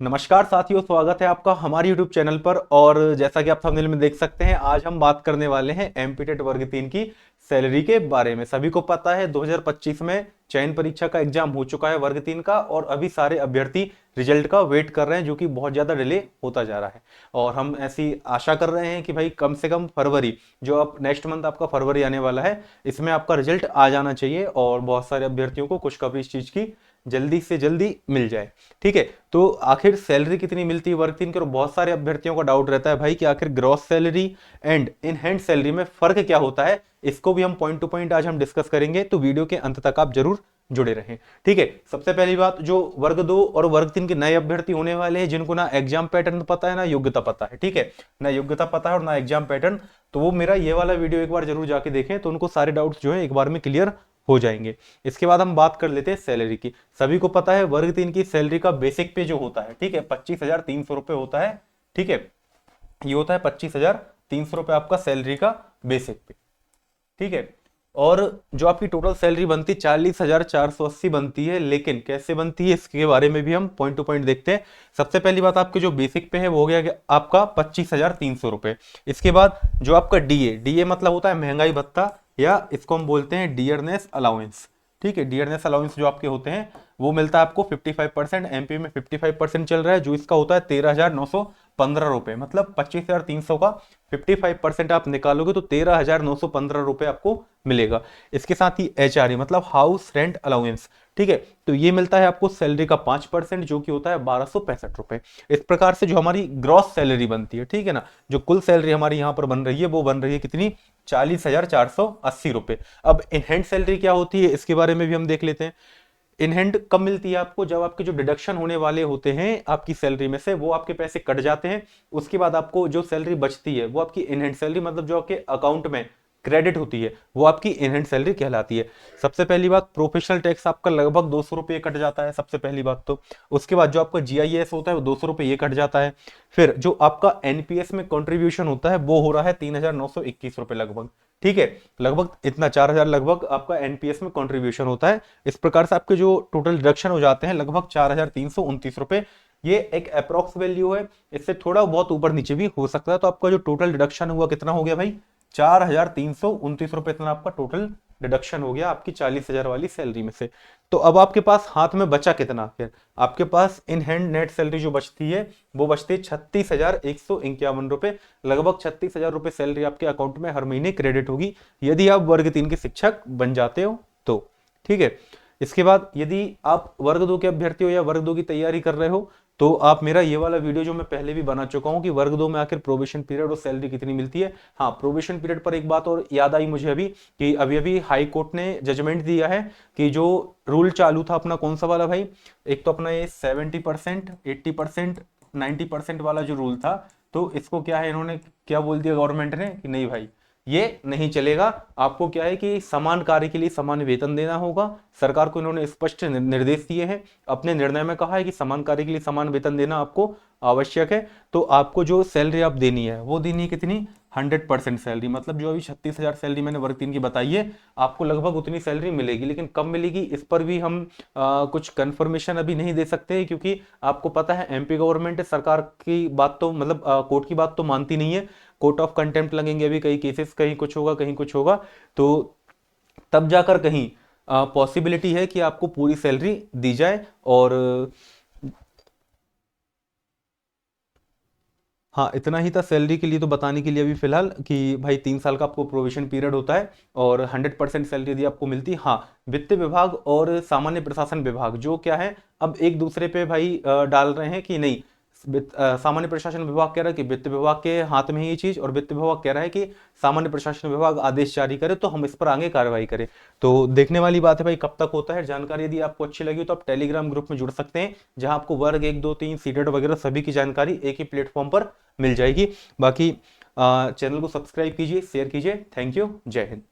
नमस्कार साथियों, स्वागत है आपका हमारे YouTube चैनल पर। और जैसा कि आप थंबनेल में देख सकते हैं, आज हम बात करने वाले हैं एमपीटेट वर्ग 3 की सैलरी के बारे में। सभी को पता है 2025 में चयन परीक्षा का एग्जाम हो चुका है वर्ग 3 का, और अभी सारे अभ्यर्थी रिजल्ट का वेट कर रहे हैं, जो कि बहुत ज़्यादा डिले होता जा रहा है। और हम ऐसी आशा कर रहे हैं कि भाई कम से कम फरवरी, जो अब नेक्स्ट मंथ आपका फरवरी आने वाला है, इसमें आपका रिजल्ट आ जाना चाहिए और बहुत सारे अभ्यर्थियों को खुशखबरी इस चीज़ की जल्दी से जल्दी मिल जाए। ठीक है, तो आखिर सैलरी कितनी मिलती है वर्ग 3 की? और बहुत सारे अभ्यर्थियों का डाउट रहता है भाई कि आखिर gross salary and in hand salary में फर्क क्या होता है। इसको भी हम पॉइंट टू पॉइंट आज हम डिस्कस करेंगे, तो वीडियो के अंत तक आप जरूर जुड़े रहें। ठीक है, सबसे पहली बात, जो वर्ग 2 और वर्ग 3 के नए अभ्यर्थी होने वाले हैं, जिनको ना एग्जाम पैटर्न पता है ना योग्यता पता है, ठीक है, ना योग्यता पता है और ना एग्जाम पैटर्न, तो वो मेरा ये वाला वीडियो एक बार जरूर जाके देखें, तो उनको सारे डाउट्स जो है एक बार में क्लियर हो जाएंगे। इसके बाद हम बात कर लेते हैं सैलरी की। सभी को पता है वर्ग 3 की सैलरी का बेसिक पे जो होता है, ठीक है, 25,300 रुपए होता है। ठीक है, ये होता है 25,300 रुपए आपका सैलरी का बेसिक पे। ठीक है, और जो आपकी टोटल सैलरी बनती है 40,480 बनती है। लेकिन कैसे बनती है इसके बारे में भी हम पॉइंट टू पॉइंट देखते हैं। सबसे पहली बात, आपके जो बेसिक पे है वो हो गया आपका 25,300 रुपए। इसके बाद जो आपका डीए, डीए मतलब होता है महंगाई भत्ता, या इसको हम बोलते हैं डियरनेस अलाउंस। ठीक है, डियरनेस अलाउंस जो आपके होते हैं वो मिलता है आपको 55%। एमपी में 55% चल रहा है, जो इसका होता है 13,915 रुपए। मतलब 25,300 का 55% आप निकालोगे तो 13,915 रुपए आपको मिलेगा। इसके साथ ही एचआरए मतलब हाउस रेंट अलाउंस, ठीक है, तो ये मिलता है आपको सैलरी का 5%, जो कि होता है 1,265 रुपए। इस प्रकार से जो हमारी ग्रॉस सैलरी बनती है, ठीक है ना, जो कुल सैलरी हमारी यहाँ पर बन रही है वो बन रही है कितनी? 40,480 रुपए। अब इनहैंड सैलरी क्या होती है इसके बारे में भी हम देख लेते हैं। इन हैंड कब मिलती है आपको? जब आपके जो डिडक्शन होने वाले होते हैं आपकी सैलरी में से, वो आपके पैसे कट जाते हैं। उसके बाद आपको जो सैलरी बचती है वो आपकी इन हैंड सैलरी, मतलब जो आपके अकाउंट में क्रेडिट होती है, वो आपकी इन हैंड सैलरी कहलाती है। सबसे पहली बात, प्रोफेशनल टैक्स आपका लगभग 200 रुपये कट जाता है, सबसे पहली बात तो। उसके बाद जो आपका जीआईएस होता है वो 200 रुपये ये कट जाता है। फिर जो आपका एनपीएस में कंट्रीब्यूशन होता है वो हो रहा है 3,921 रुपये लगभग। ठीक है, लगभग इतना 4,000 लगभग आपका एनपीएस में कंट्रीब्यूशन होता है। इस प्रकार से आपके जो टोटल डिडक्शन हो जाते हैं लगभग 4,329 रुपए। ये एक अप्रोक्स वैल्यू है, इससे थोड़ा बहुत ऊपर नीचे भी हो सकता है। तो आपका जो टोटल डिडक्शन हुआ कितना हो गया भाई? 4,329 रुपए इतना आपका टोटल डिडक्शन हो गया आपकी 40,000 वाली सैलरी में से। तो अब आपके पास हाथ में बचा कितना? फिर आपके पास इन हैंड नेट सैलरी जो बचती है वो बचती है 36,151 रुपए। लगभग 36,000 रुपए सैलरी आपके अकाउंट में हर महीने क्रेडिट होगी, यदि आप वर्ग 3 के शिक्षक बन जाते हो तो। ठीक है, इसके बाद यदि आप वर्ग 2 के अभ्यर्थी हो या वर्ग 2 की तैयारी कर रहे हो, तो आप मेरा ये वाला वीडियो जो मैं पहले भी बना चुका हूं कि वर्ग 2 में आखिर प्रोबेशन पीरियड और सैलरी कितनी मिलती है। हाँ, प्रोबेशन पीरियड पर एक बात और याद आई मुझे अभी, कि अभी अभी हाई कोर्ट ने जजमेंट दिया है कि जो रूल चालू था अपना, कौन सा वाला भाई? एक तो अपना ये 70%, 80%, 90% वाला जो रूल था, तो इसको क्या है, इन्होंने क्या बोल दिया गवर्नमेंट ने कि नहीं भाई, ये नहीं चलेगा। आपको क्या है कि समान कार्य के लिए समान वेतन देना होगा। सरकार को इन्होंने स्पष्ट निर्देश दिए हैं, अपने निर्णय में कहा है कि समान कार्य के लिए समान वेतन देना आपको आवश्यक है। तो आपको जो सैलरी आप देनी है वो देनी है कितनी? 100% सैलरी। मतलब जो अभी 36,000 सैलरी मैंने वर्ग 3 की बताई है, आपको लगभग उतनी सैलरी मिलेगी। लेकिन कब मिलेगी इस पर भी हम कुछ कंफर्मेशन अभी नहीं दे सकते, क्योंकि आपको पता है एमपी गवर्नमेंट सरकार की बात तो, मतलब कोर्ट की बात तो मानती नहीं है। कोर्ट ऑफ कंटेम्प्ट लगेंगे अभी कई केसेस, कहीं कुछ होगा कहीं कुछ होगा, तो तब जाकर कहीं पॉसिबिलिटी है कि आपको पूरी सैलरी दी जाए। और हाँ, इतना ही था सैलरी के लिए तो बताने के लिए अभी फिलहाल, कि भाई 3 साल का आपको प्रोविजन पीरियड होता है और 100% सैलरी यदि आपको मिलती है। हाँ, वित्त विभाग और सामान्य प्रशासन विभाग जो क्या है, अब एक दूसरे पे भाई डाल रहे हैं कि नहीं। सामान्य प्रशासन विभाग कह रहा है कि वित्त विभाग के हाथ में है ये चीज, और वित्त विभाग कह रहा है कि सामान्य प्रशासन विभाग आदेश जारी करे तो हम इस पर आगे कार्रवाई करें। तो देखने वाली बात है भाई कब तक होता है। जानकारी यदि आपको अच्छी लगी तो आप टेलीग्राम ग्रुप में जुड़ सकते हैं, जहां आपको वर्ग 1, 2, 3 सीटेट वगैरह सभी की जानकारी एक ही प्लेटफॉर्म पर मिल जाएगी। बाकी चैनल को सब्सक्राइब कीजिए, शेयर कीजिए। थैंक यू, जय हिंद।